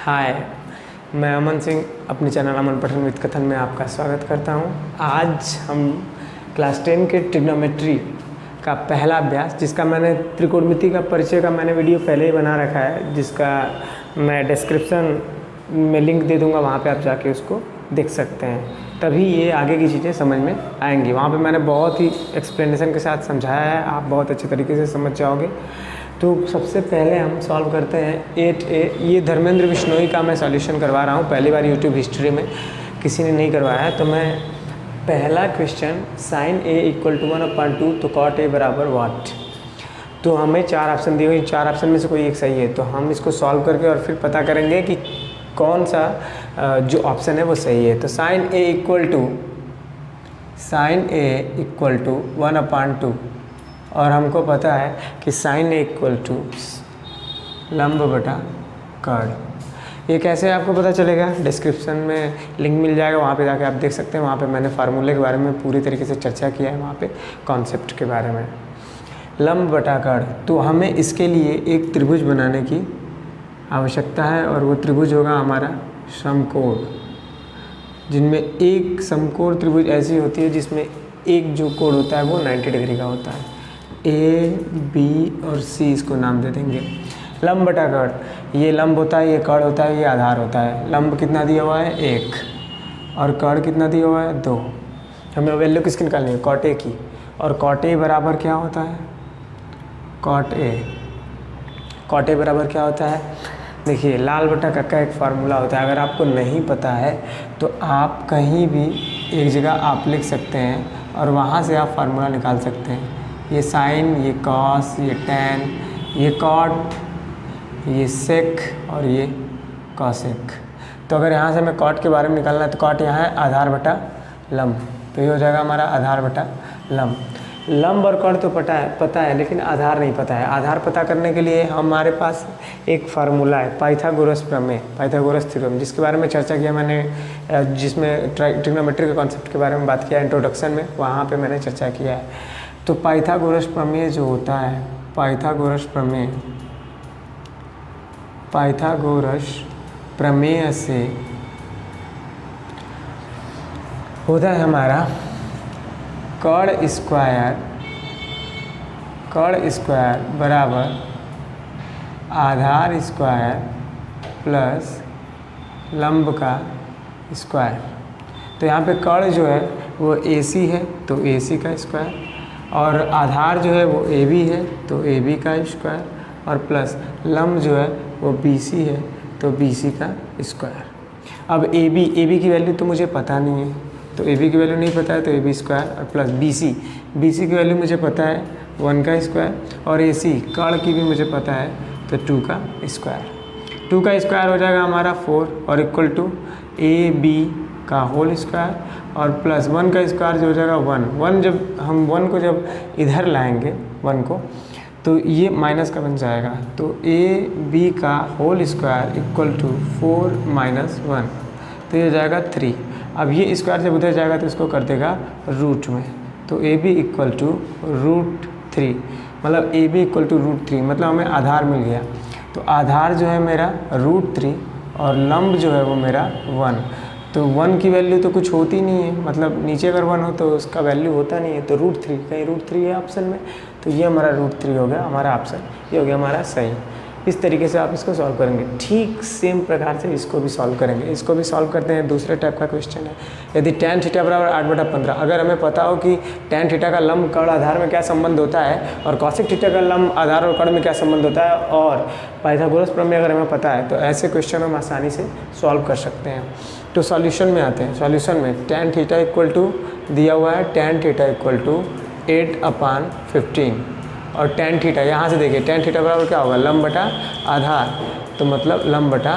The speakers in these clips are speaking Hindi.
हाय, मैं अमन सिंह अपने चैनल अमन पठन विद कथन में आपका स्वागत करता हूं। आज हम क्लास 10 के ट्रिग्नोमेट्री का पहला अभ्यास, जिसका मैंने त्रिकोणमिति का परिचय का मैंने वीडियो पहले ही बना रखा है, जिसका मैं डिस्क्रिप्शन में लिंक दे दूंगा, वहां पे आप जाके उसको देख सकते हैं। तभी ये आगे की चीज़ें समझ में आएंगी। वहाँ पे मैंने बहुत ही एक्सप्लेनेशन के साथ समझाया है, आप बहुत अच्छे तरीके से समझ जाओगे। तो सबसे पहले हम सॉल्व करते हैं 8A। ये धर्मेंद्र बिश्नोई का मैं सॉल्यूशन करवा रहा हूँ, पहली बार यूट्यूब हिस्ट्री में किसी ने नहीं करवाया है। तो मैं पहला क्वेश्चन sin A = 1/2 तो cot A बराबर वाट। तो हमें 4 ऑप्शन दिए हुए, 4 ऑप्शन में से कोई एक सही है। तो हम इसको सॉल्व करके और फिर पता करेंगे कि कौन सा जो ऑप्शन है वो सही है। तो sin A = 1/2 और हमको पता है कि sin A = लंब बटा कर्ण। ये कैसे आपको पता चलेगा? डिस्क्रिप्शन में लिंक मिल जाएगा, वहाँ पे जाके आप देख सकते हैं। वहाँ पे मैंने फार्मूले के बारे में पूरी तरीके से चर्चा किया है, वहाँ पे कॉन्सेप्ट के बारे में। लंब बटा कर्ण, तो हमें इसके लिए एक त्रिभुज बनाने की आवश्यकता है, और वो त्रिभुज होगा हमारा समकोण, जिनमें एक समकोण त्रिभुज ऐसी होती है जिसमें एक जो कोण होता है वो 90 डिग्री का होता है। A, B और C इसको नाम दे देंगे। लंब बटा कर्ण, ये लंब होता है, ये कर्ण होता है, ये आधार होता है। लंब कितना दिया हुआ है? 1, और कर्ण कितना दिया हुआ है? 2। हमें वैल्यू किसकी निकालनी है? cot A की। और cot A बराबर क्या होता है? cot A बराबर क्या होता है? देखिए, लाल बटा कक्का एक फार्मूला होता है। अगर आपको नहीं पता है तो आप कहीं भी एक जगह आप लिख सकते हैं और वहाँ से आप फार्मूला निकाल सकते हैं। ये साइन, ये कॉस, ये टैन, ये कॉट, ये सेक और ये कॉसेक। तो अगर यहाँ से हमें कॉट के बारे में निकालना है तो कॉट यहाँ है आधार बटा लंब, तो ये हो जाएगा हमारा आधार बटा लंब। लंब और कर्ण तो पता है, लेकिन आधार नहीं पता है। आधार पता करने के लिए हमारे पास एक फार्मूला है, पाइथागोरस प्रमेय, पाइथागोरस थ्योरम, जिसके बारे में चर्चा किया मैंने, जिसमें ट्रिग्नोमेट्री के कॉन्सेप्ट के बारे में बात किया इंट्रोडक्शन में, वहाँ पे मैंने चर्चा किया है। तो पाइथागोरस प्रमेय जो होता है, पाइथागोरस प्रमेय से होता है हमारा कर्ण स्क्वायर बराबर आधार स्क्वायर प्लस लंब का स्क्वायर। तो यहाँ पे कर्ण जो है वो AC है, तो AC का स्क्वायर, और आधार जो है वो AB है, तो AB का स्क्वायर, और प्लस लंब जो है वो BC है, तो BC का स्क्वायर। अब AB की वैल्यू तो मुझे पता नहीं है, तो AB की वैल्यू नहीं पता है, तो AB स्क्वायर और प्लस BC की वैल्यू मुझे पता है 1 का स्क्वायर, और AC कर्ण की भी मुझे पता है, तो 2 का स्क्वायर। 2 का स्क्वायर हो जाएगा हमारा 4 और इक्वल टू AB का होल स्क्वायर, और प्लस 1 का स्क्वायर जो हो जाएगा 1। जब हम 1 को जब इधर लाएंगे 1 को, तो ये माइनस का बन जाएगा, तो AB का होल स्क्वायर इक्वल टू 4 - 1, तो ये हो जाएगा 3। अब ये स्क्वायर जब उधर जाएगा तो इसको कर देगा रूट में, तो AB = √3, मतलब AB = √3, मतलब हमें आधार मिल गया। तो आधार जो है मेरा √3 और लंब जो है वो मेरा 1। तो 1 की वैल्यू तो कुछ होती नहीं है, मतलब नीचे अगर 1 हो तो उसका वैल्यू होता नहीं है, तो √3, कहीं √3 है ऑप्शन में, तो ये हमारा √3 हो गया हमारा ऑप्शन, ये हो गया हमारा सही। इस तरीके से आप इसको सॉल्व करेंगे। ठीक सेम प्रकार से इसको भी सॉल्व करेंगे। इसको भी सॉल्व करते हैं। दूसरे टाइप का क्वेश्चन है, यदि tan थीटा बराबर 8/15, अगर हमें पता हो कि tan थीटा का लंब कर्ण आधार में क्या संबंध होता है, और cosec थीटा का लंब आधार और कर्ण में क्या संबंध होता है, और पाइथागोरस प्रमेय अगर हमें पता है, तो ऐसे क्वेश्चन हम आसानी से सॉल्व कर सकते हैं। तो सॉल्यूशन में आते हैं। सॉल्यूशन में tan थीटा इक्वल टू दिया हुआ है, tan थीटा इक्वल टू 8/15, और tan थीटा यहाँ से देखिए, tan थीटा बराबर क्या होगा? लंब बटा आधार, तो मतलब लंब बटा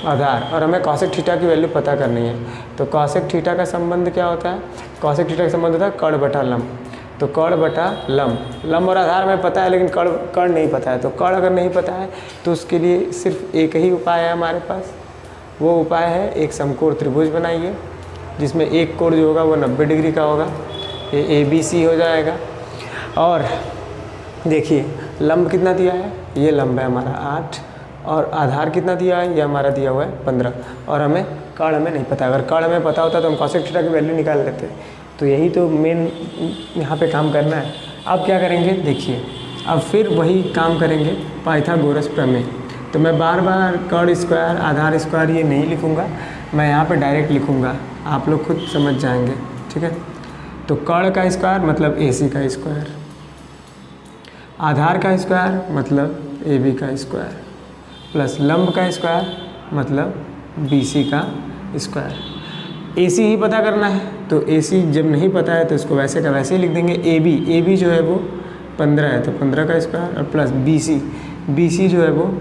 आधार, और हमें cosec थीटा की वैल्यू पता करनी है। तो cosec थीटा का संबंध क्या होता है? cosec थीटा का संबंध होता है कर्ण बटा लंब, तो कर्ण बटा लंब और आधार में पता है, लेकिन कर्ण नहीं पता है। तो कर्ण अगर नहीं पता है तो उसके लिए सिर्फ एक ही उपाय है हमारे पास, वो उपाय है एक समकोण त्रिभुज बनाइए, जिसमें एक कोण जो होगा वो 90 डिग्री का होगा, ये ABC हो जाएगा। और देखिए लंब कितना दिया है, ये लंब है हमारा 8 और आधार कितना दिया है, ये हमारा दिया हुआ है 15, और हमें कर्ण हमें नहीं पता। अगर कर्ण हमें पता होता तो हम कॉसेक थीटा की वैल्यू निकाल लेते। तो यही तो मेन यहाँ पे काम करना है। अब क्या करेंगे देखिए, अब फिर वही काम करेंगे पाइथागोरस प्रमेय। तो मैं बार बार कर्ण स्क्वायर आधार स्क्वायर ये नहीं लिखूँगा, मैं यहाँ पे डायरेक्ट लिखूँगा, आप लोग खुद समझ जाएंगे, ठीक है। तो कर्ण का स्क्वायर मतलब AC का स्क्वायर, आधार का स्क्वायर मतलब AB का स्क्वायर, प्लस लंब का स्क्वायर मतलब BC का स्क्वायर। AC ही पता करना है, तो AC जब नहीं पता है तो इसको वैसे का वैसे ही लिख देंगे। AB जो है वो 15 है तो 15 का स्क्वायर, और प्लस BC जो है वो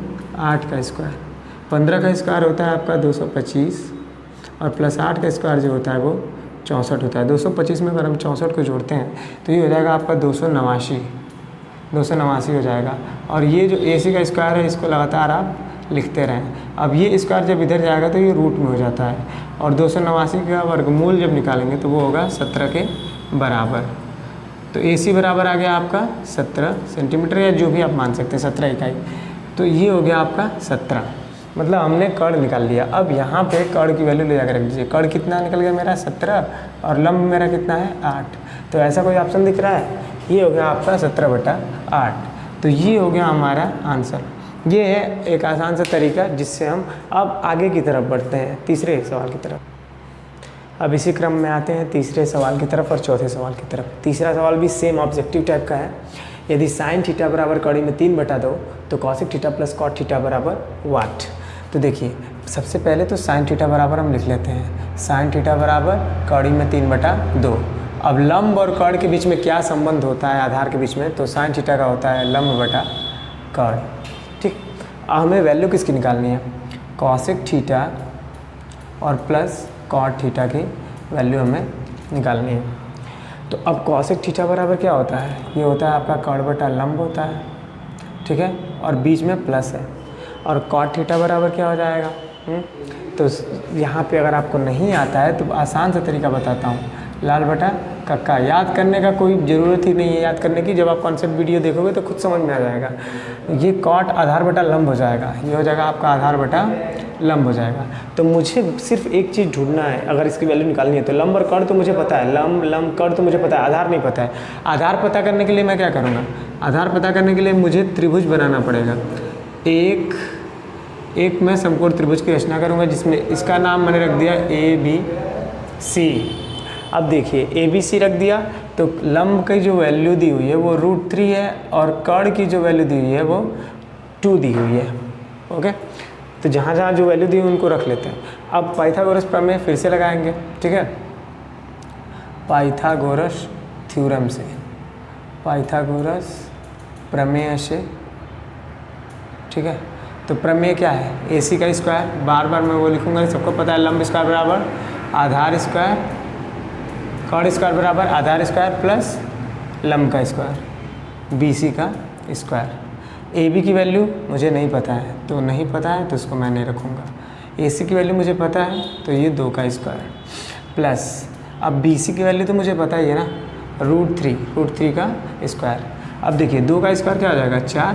8 का स्क्वायर। 15 का स्क्वायर होता है आपका 225, और प्लस 8 का स्क्वायर जो होता है वो 64 होता है। 225 में अगर हम 64 को जोड़ते हैं तो ये हो जाएगा आपका 289 हो जाएगा। और ये जो AC का स्क्वायर है इसको लगातार आप लिखते रहें। अब ये स्क्वायर जब इधर जाएगा तो ये रूट में हो जाता है, और 289 का वर्गमूल जब निकालेंगे तो वो होगा 17 के बराबर। तो AC बराबर आ गया आपका 17 सेंटीमीटर, या जो भी आप मान सकते हैं 17 इकाई। तो ये हो गया आपका 17, मतलब हमने कर्ण निकाल लिया। अब यहाँ पे कर्ण की वैल्यू ले जाकर रख दीजिए। कर्ण कितना निकल गया मेरा 17, और लंब मेरा कितना है 8। तो ऐसा कोई ऑप्शन दिख रहा है, ये हो गया आपका 17/8। तो ये हो गया हमारा आंसर। ये है एक आसान सा तरीका जिससे हम अब आगे की तरफ बढ़ते हैं, तीसरे सवाल की तरफ। अब इसी क्रम में आते हैं तीसरे सवाल की तरफ और चौथे सवाल की तरफ। तीसरा सवाल भी सेम ऑब्जेक्टिव टाइप का है। यदि साइन थीटा बराबर कड़ी में 3/2 तो cosec theta plus cot theta बराबर वाट। तो देखिए सबसे पहले तो साइन थीटा बराबर हम लिख लेते हैं, साइन थीटा बराबर कड़ी में 3/2। अब लंब और कर्ण के बीच में क्या संबंध होता है आधार के बीच में, तो साइन थीटा का होता है लंब बटा कर्ण, ठीक। हमें वैल्यू किसकी निकालनी है, कॉसेक थीटा और प्लस कॉट थीटा की वैल्यू हमें निकालनी है। तो अब कॉसेक थीटा बराबर क्या होता है, ये होता है आपका कर्ण बटा लंब होता है, ठीक है, और बीच में प्लस है। और कॉट थीटा बराबर क्या हो जाएगा, तो यहाँ पे अगर आपको नहीं आता है तो आसान सा तरीका बताता हूँ, लाल बटा कक्का। याद करने का कोई ज़रूरत ही नहीं है याद करने की, जब आप कॉन्सेप्ट वीडियो देखोगे तो खुद समझ में आ जाएगा। ये कॉट आधार बटा लंब हो जाएगा, ये हो जाएगा आपका आधार बटा लंब हो जाएगा। तो मुझे सिर्फ एक चीज़ ढूंढना है अगर इसकी वैल्यू निकालनी है। तो लंब और कर्ण तो मुझे पता है, लंब कर्ण तो मुझे पता है, आधार नहीं पता है। आधार पता करने के लिए मैं क्या करूँगा, आधार पता करने के लिए मुझे त्रिभुज बनाना पड़ेगा। एक मैं समकोण त्रिभुज की रचना करूँगा जिसमें इसका नाम मैंने रख दिया ABC। अब देखिए ABC रख दिया तो लंब की जो वैल्यू दी हुई है वो √3 है, और कर्ण की जो वैल्यू दी हुई है वो 2 दी हुई है। ओके, तो जहाँ जहाँ जो वैल्यू दी हुई उनको रख लेते हैं। अब पाइथागोरस प्रमेय फिर से लगाएंगे, ठीक है, पाइथागोरस थ्योरम से, पाइथागोरस प्रमेय से, ठीक है। तो प्रमेय क्या है, AC का स्क्वायर, बार बार मैं वो लिखूंगा, सबको पता है, लंब स्क्वायर बराबर आधार स्क्वायर, कर्ण स्क्वायर बराबर आधार स्क्वायर प्लस लंब का स्क्वायर, BC का स्क्वायर। AB की वैल्यू मुझे नहीं पता है, तो नहीं पता है तो उसको मैं नहीं रखूँगा। AC की वैल्यू मुझे पता है तो ये 2 का स्क्वायर, प्लस अब BC की वैल्यू तो मुझे पता ही है ना, √3 का स्क्वायर। अब देखिए 2 का स्क्वायर क्या हो जाएगा 4,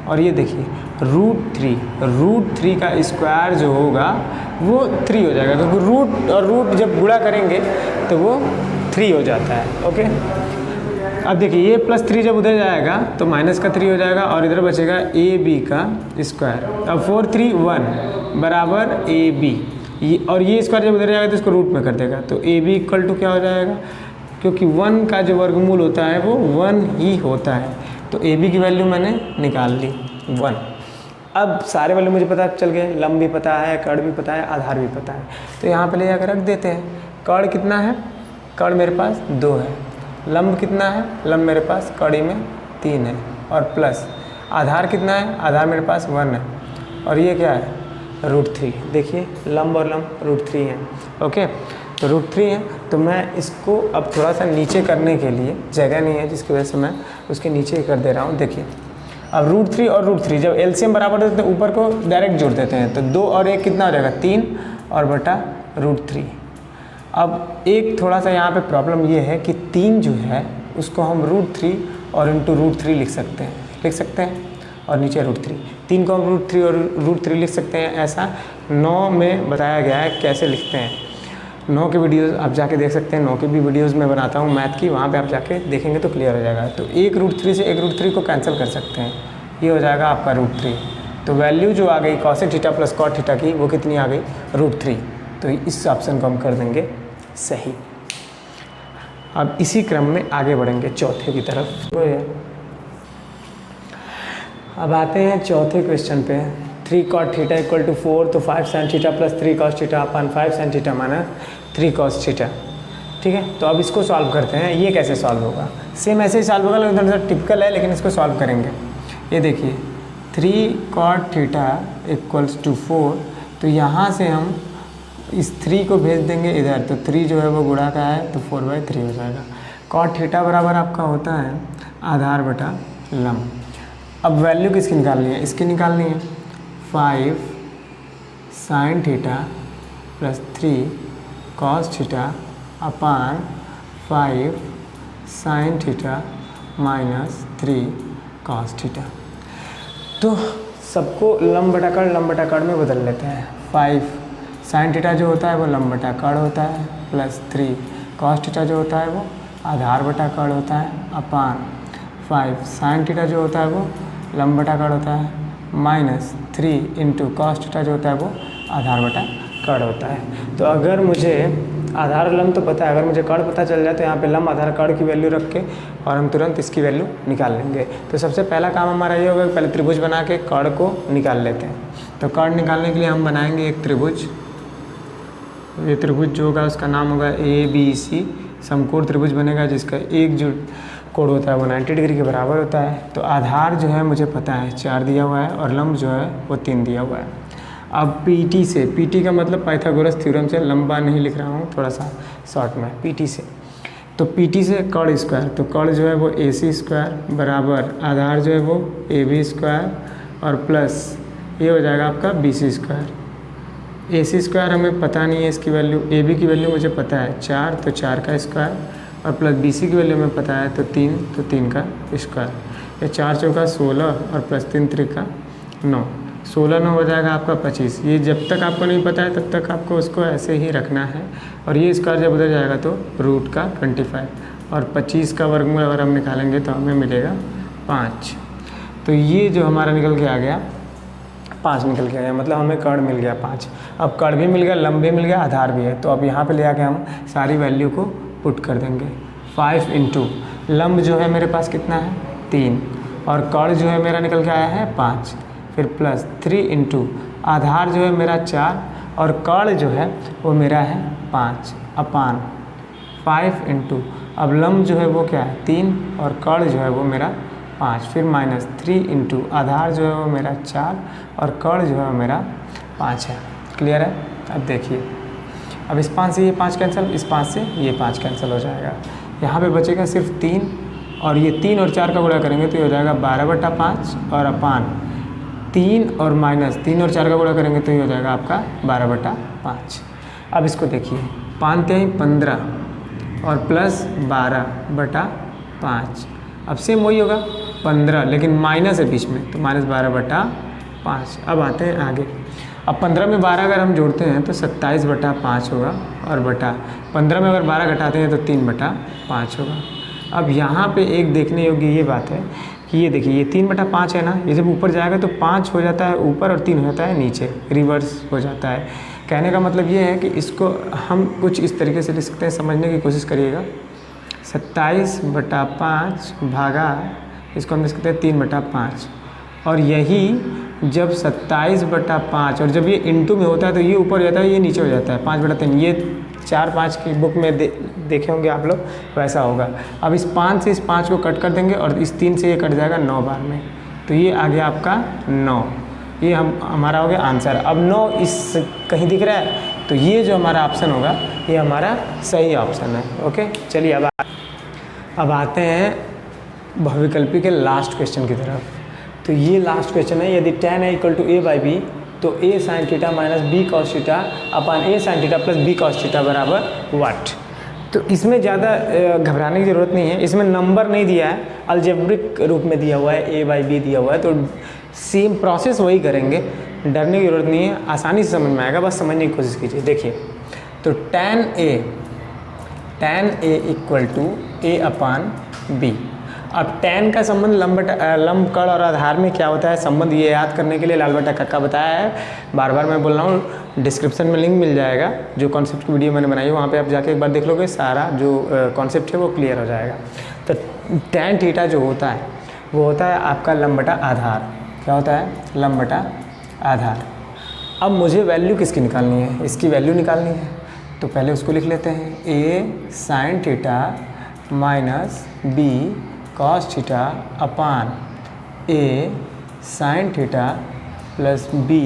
और ये देखिए √3 का स्क्वायर जो होगा वो 3 हो जाएगा, क्योंकि रूट और रूट जब गुणा करेंगे तो वो 3 हो जाता है। ओके, अब देखिए ये +3 जब उधर जाएगा तो माइनस का 3 हो जाएगा, और इधर बचेगा AB का स्क्वायर। अब 4 3 1 बराबर AB, और ये स्क्वायर जब उधर जाएगा तो इसको रूट में कर देगा, तो AB इक्वल टू क्या हो जाएगा, क्योंकि 1 का जो वर्गमूल होता है वो 1 ही होता है। तो AB की वैल्यू मैंने निकाल ली 1। अब सारे वैल्यू मुझे पता चल गए, लंब भी पता है, कर्ण भी पता है, आधार भी पता है। तो यहाँ पे ले जाकर रख देते हैं। कर्ण कितना है, कर्ण मेरे पास 2 है, लंब कितना है, लंब मेरे पास कड़ी में 3 है, और प्लस आधार कितना है, आधार मेरे पास 1 है, और ये क्या है √3। देखिए लंब और लंब √3 है। ओके, तो √3 है, तो मैं इसको अब थोड़ा सा नीचे करने के लिए जगह नहीं है जिसकी वजह से मैं उसके नीचे ही कर दे रहा हूँ। देखिए अब √3 और √3 जब LCM बराबर देते हैं तो ऊपर को डायरेक्ट जोड़ देते हैं, तो 2 और 1 कितना हो जाएगा 3 और बटा √3। अब एक थोड़ा सा यहाँ पे प्रॉब्लम ये है कि 3 जो है उसको हम √3 और √3 लिख सकते हैं, और नीचे √3। 3 को हम √3 और √3 लिख सकते हैं, ऐसा 9 में बताया गया है कैसे लिखते हैं। 9 के वीडियोस आप जाके देख सकते हैं, 9 की भी वीडियोस मैं बनाता हूँ मैथ की, वहाँ पे आप जाके देखेंगे तो क्लियर हो जाएगा। तो एक √3 से एक √3 को कैंसिल कर सकते हैं, ये हो जाएगा आपका √3। तो वैल्यू जो आ गई cosec theta plus cot theta की, वो कितनी आ गई? √3। तो इस ऑप्शन को हम कर देंगे सही। अब इसी क्रम में आगे बढ़ेंगे चौथे की तरफ। अब आते हैं चौथे क्वेश्चन पे। 3 cot थीटा इक्वल टू 4, तो 5 sin theta plus 3 cos theta upon 5 sin theta माना 3 cos थीटा। ठीक है, तो अब इसको सॉल्व करते हैं। ये कैसे सॉल्व होगा? सेम ऐसे ही सॉल्व होगा, लेकिन थोड़ा सा टिपिकल है, लेकिन इसको सॉल्व करेंगे। ये देखिए 3 cot थीटा इक्वल्स टू 4, तो यहाँ से हम इस 3 को भेज देंगे इधर, तो 3 जो है वो गुणा का है, तो 4/3 हो जाएगा। cot थीटा बराबर आपका होता है आधार बटा लंब। अब वैल्यू किसकी निकालनी है? इसकी निकालनी है। 5 sin theta plus 3 cos theta upon 5 sin theta minus 3 cos theta. तो सबको लंब बटा कड़ में बदल लेते हैं। 5 sin थीटा जो होता है वो लंब बटा कड़ होता है, प्लस 3 cos थीटा जो होता है वो आधार बटा कड़ होता है, अपान 5 sin थीटा जो होता है वो लंब बटा कड़ होता है, माइनस 3 इंटू cos थीटा जो होता है वो आधार बटा कड़ होता है। तो अगर मुझे आधार और लंब तो पता है, अगर मुझे कड़ पता चल जाए तो यहाँ पे लंब आधार कड़ की वैल्यू रख के और हम तुरंत इसकी वैल्यू निकाल लेंगे। तो सबसे पहला काम हमारा ये होगा कि पहले त्रिभुज बना के कड़ को निकाल लेते हैं। तो कड़ निकालने के लिए हम बनाएंगे एक त्रिभुज। ये त्रिभुज जो होगा उसका नाम होगा ABC, समकोण त्रिभुज बनेगा, जिसका एक जो कोण होता है वो 90 डिग्री के बराबर होता है। तो आधार जो है मुझे पता है 4 दिया हुआ है और लंब जो है वो 3 दिया हुआ है। अब PT से, PT का मतलब पाइथागोरस थ्योरम से, लंबा नहीं लिख रहा हूँ, थोड़ा सा शॉर्ट में, PT से। तो PT से कड़ स्क्वायर, तो कड़ जो है वो AC स्क्वायर बराबर आधार जो है वो AB स्क्वायर और प्लस ये हो जाएगा आपका BC स्क्वायर। AC स्क्वायर हमें पता नहीं है इसकी वैल्यू, AB की वैल्यू मुझे पता है 4, तो 4 का स्क्वायर और प्लस BC की वैल्यू हमें पता है तो 3, तो 3 का स्क्वायर। ये 4 चौका 16 और प्लस 3 त्रिका 9, 16 9 हो जाएगा आपका 25। ये जब तक आपको नहीं पता है तब तक आपको उसको ऐसे ही रखना है। और ये स्क्वायर जब उधर जाएगा तो रूट का 25 और 25 का वर्गमूल अगर हम निकालेंगे तो हमें मिलेगा 5। तो ये जो हमारा निकल के आ गया 5 निकल के आया, मतलब हमें कड़ मिल गया 5। अब कड़ भी मिल गया, लंब भी मिल गया, आधार भी है। तो अब यहाँ पे ले आके हम सारी वैल्यू को पुट कर देंगे। 5 इंटू लंब जो है मेरे पास कितना है 3 और कड़ जो है मेरा निकल के आया है 5, फिर प्लस 3 इंटू आधार जो है मेरा 4 और कड़ जो है वो मेरा है 5 अपान 5 इंटू अब लंब जो है वो क्या है 3 और कड़ जो है वो मेरा 5, फिर माइनस 3 इंटू आधार जो है वो मेरा 4 और कड़ जो है वो मेरा 5 है। क्लियर है? अब देखिए, अब इस 5 से ये 5 कैंसिल, इस 5 से ये 5 कैंसिल हो जाएगा। यहाँ पे बचेगा सिर्फ 3 और ये 3 और 4 का गुणा करेंगे तो ये हो जाएगा 12/5 और अपान 3 और माइनस 3 और 4 का गुणा करेंगे तो ये हो जाएगा आपका 12/5। अब इसको देखिए, 5 3 15 और प्लस 12/5। अब सेम वही होगा 15, लेकिन माइनस है बीच में, तो माइनस 12/5। अब आते हैं आगे। अब 15 में 12 अगर हम जोड़ते हैं तो 27/5 होगा और बटा 15 में अगर 12 घटाते हैं तो 3/5 होगा। अब यहाँ पे एक देखने योग्य ये बात है कि ये देखिए, ये 3/5 है ना, ये जब ऊपर जाएगा तो 5 हो जाता है ऊपर और 3 हो जाता है नीचे, रिवर्स हो जाता है। कहने का मतलब ये है कि इसको हम कुछ इस तरीके से लिख सकते हैं, समझने की कोशिश करिएगा। 27/5 भागा इसको हम लिख सकते हैं 3/5 और यही जब 27/5 और जब ये इंटू में होता है तो ये ऊपर हो जाता है, ये नीचे हो जाता है 5/3। ये 4-5 की बुक में देखे होंगे आप लोग, वैसा होगा। अब इस 5 से इस 5 को कट कर देंगे और इस 3 से ये कट जाएगा 9 बार में, तो ये आ गया आपका 9। ये हमारा हो गया आंसर। अब 9 इस कहीं दिख रहा है तो ये जो हमारा ऑप्शन होगा ये हमारा सही ऑप्शन है। ओके, चलिए अब आते हैं बहुविकल्पी के लास्ट क्वेश्चन की तरफ। तो ये लास्ट क्वेश्चन है, यदि tan a = a/b तो a sin theta minus b cos theta upon a sin theta plus b cos theta बराबर व्हाट। तो इसमें ज़्यादा घबराने की ज़रूरत नहीं है, इसमें नंबर नहीं दिया है, अलजेब्रिक रूप में दिया हुआ है, a/b दिया हुआ है, तो सेम प्रोसेस वही करेंगे, डरने की ज़रूरत नहीं है, आसानी से समझ में आएगा, बस समझने की कोशिश कीजिए। देखिए तो tan a equal to a/b। अब tan का संबंध लंब कण और आधार में क्या होता है संबंध, ये याद करने के लिए लाल बटा कक्का बताया है, बार बार मैं बोल रहा हूँ, डिस्क्रिप्शन में लिंक मिल जाएगा, जो कॉन्सेप्ट की वीडियो मैंने बनाई है वहाँ पे आप जाके एक बार देख लोगे, सारा जो कॉन्सेप्ट है वो क्लियर हो जाएगा। तो tan थीटा जो होता है वो होता है आपका लंब बटा आधार। क्या होता है? लंब बटा आधार। अब मुझे वैल्यू किसकी निकालनी है? इसकी वैल्यू निकालनी है, तो पहले उसको लिख लेते हैं, a sine theta minus b cos theta upon a sine theta plus b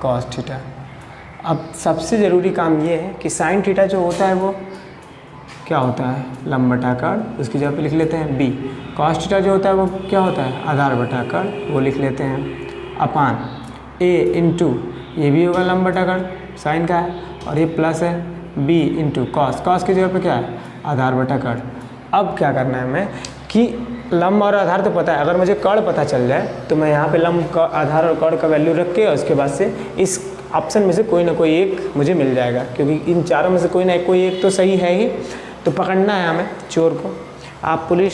cos theta. अब सबसे ज़रूरी काम ये है कि साइन थीटा जो होता है वो क्या होता है? लंब बटा कण, उसकी जगह पे लिख लेते हैं b। कॉस थीटा जो होता है वो क्या होता है? आधार बटा कण, वो लिख लेते हैं अपान a इंटू, ये भी होगा लंब बटा कण साइन का है, और ये प्लस है b इंटू कॉस, कॉस की जगह पे क्या है? आधार बटा कण। अब क्या करना है मैं कि लंब और आधार तो पता है, अगर मुझे कण पता चल जाए तो मैं यहाँ पे लंब का आधार और कण का वैल्यू रख के, और उसके बाद से इस ऑप्शन में से कोई ना कोई एक मुझे मिल जाएगा, क्योंकि इन चारों में से कोई ना कोई एक तो सही है ही। तो पकड़ना है हमें चोर को, आप पुलिस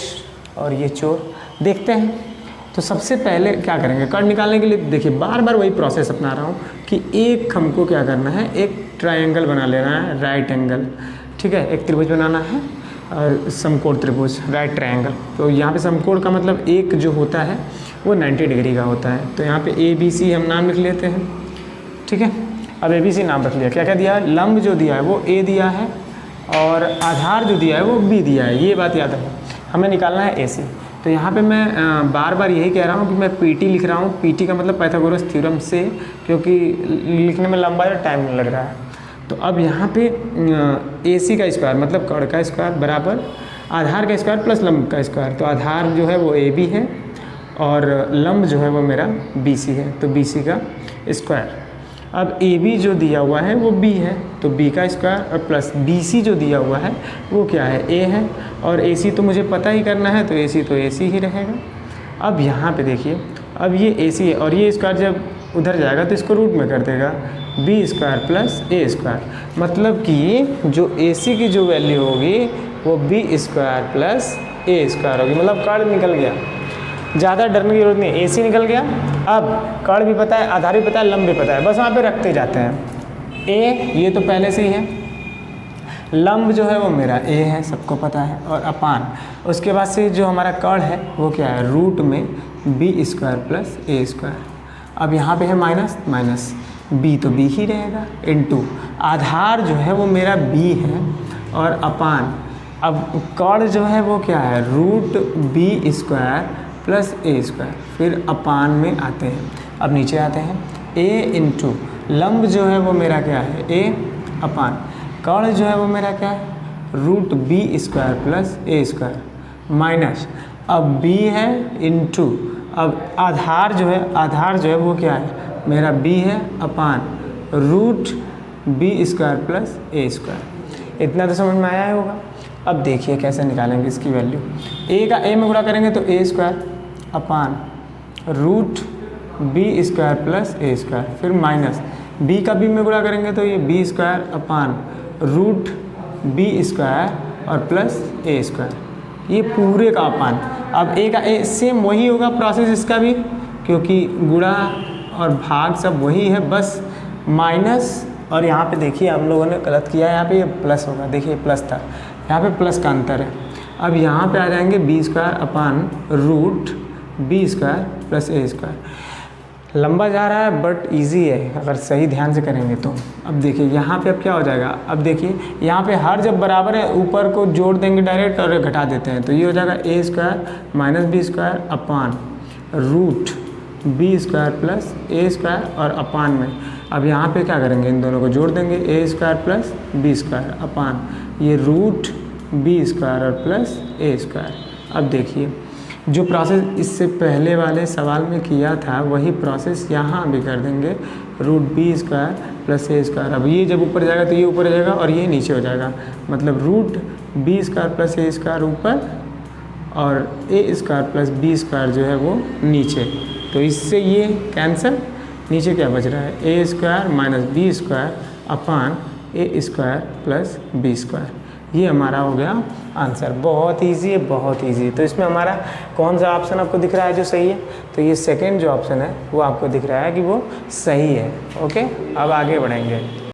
और ये चोर। देखते हैं, तो सबसे पहले क्या करेंगे कण निकालने के लिए, देखिए बार बार वही प्रोसेस अपना रहा हूँ कि एक हमको क्या करना है, एक ट्रायंगल बना लेना है, राइट एंगल, ठीक है, एक त्रिभुज बनाना है और समकोण त्रिभुज, राइट ट्रायंगल। तो यहाँ पे समकोण का मतलब एक जो होता है वो 90 डिग्री का होता है। तो यहाँ पे ABC हम नाम लिख लेते हैं, ठीक है। अब ABC नाम रख लिया, क्या क्या दिया है? लंब जो दिया है वो A दिया है, और आधार जो दिया है वो B दिया है, ये बात याद रखो। हमें निकालना है AC। तो यहाँ पे मैं बार बार यही कह रहा हूँ कि मैं PT लिख रहा हूँ, PT का मतलब पाइथागोरस थ्योरम से, क्योंकि लिखने में लंबा और टाइम लग रहा है। तो अब यहाँ पे AC का स्क्वायर मतलब कण का स्क्वायर बराबर आधार का स्क्वायर प्लस लंब का स्क्वायर। तो आधार जो है वो AB है और लंब जो है वो मेरा BC है, तो BC का स्क्वायर। अब AB जो दिया हुआ है वो B है, तो B का स्क्वायर और प्लस BC जो दिया हुआ है वो क्या है? A है, और AC तो मुझे पता ही करना है, तो AC ही रहेगा। अब यहाँ पे देखिए, अब ये AC है और ये स्क्वायर जब उधर जाएगा तो इसको रूट में कर देगा, B square plus A square, मतलब कि जो AC की जो वैल्यू होगी वो B square plus A square होगी, मतलब कण निकल गया। ज़्यादा डरने की जरूरत नहीं, AC निकल गया। अब कण भी पता है, आधार भी पता है, लंब भी पता है, बस वहाँ पे रखते जाते हैं। A ये तो पहले से ही है, लंब जो है वो मेरा A है, सबको पता है, और अपान उसके बाद से जो हमारा कण है वो क्या है? रूट में B square plus A square. अब यहाँ पे है माइनस माइनस, B तो B ही रहेगा, इनटू आधार जो है वो मेरा B है, और अपान अब कण जो है वो क्या है? Root B square plus A square. फिर अपान में आते हैं, अब नीचे आते हैं, A इंटू लंब जो है वो मेरा क्या है? A अपान कण जो है वो मेरा क्या है? Root B square plus A square minus, अब B है इनटू, अब आधार जो है वो क्या है? मेरा B है upon root B square plus A square. इतना तो समझ में आया होगा। अब देखिए कैसे निकालेंगे इसकी वैल्यू। A का A में गुणा करेंगे तो A square upon root B square plus A square, फिर माइनस B का B में गुणा करेंगे तो ये B square upon root B square और प्लस A स्क्वायर, ये पूरे का अपान। अब A का A सेम वही होगा प्रोसेस इसका भी, क्योंकि गुणा और भाग सब वही है, बस माइनस। और यहाँ पे देखिए हम लोगों ने गलत किया है, यहाँ पे ये प्लस होगा, देखिए प्लस था, यहाँ पे प्लस का अंतर है। अब यहाँ पे आ जाएंगे B square upon root B square plus A square. लंबा जा रहा है बट इजी है अगर सही ध्यान से करेंगे तो। अब देखिए यहाँ पे अब क्या हो जाएगा? अब देखिए यहाँ पे हर जब बराबर है ऊपर को जोड़ देंगे डायरेक्ट और घटा देते हैं, तो ये हो जाएगा A square minus B square upon root B square plus A square और अपान में। अब यहाँ पे क्या करेंगे? इन दोनों को जोड़ देंगे, A square plus B square अपान ये रूट B स्क्वायर और प्लस A स्क्वायर। अब देखिए जो प्रोसेस इससे पहले वाले सवाल में किया था वही प्रोसेस यहाँ भी कर देंगे, root B square plus A square. अब ये जब ऊपर जाएगा तो ये ऊपर जाएगा और ये नीचे हो जाएगा, मतलब रूट बी स्क्वायर प्लस ए स्क्वायर ऊपर और ए स्क्वायर प्लस बी स्क्वायर जो है वो नीचे। तो इससे ये कैंसिल, नीचे क्या बच रहा है, A square minus B square upon A square plus B square. ये हमारा हो गया आंसर। बहुत इजी है, बहुत इजी। तो इसमें हमारा कौन सा ऑप्शन आपको दिख रहा है जो सही है, तो ये सेकंड जो ऑप्शन है वो आपको दिख रहा है कि वो सही है। ओके, अब आगे बढ़ेंगे।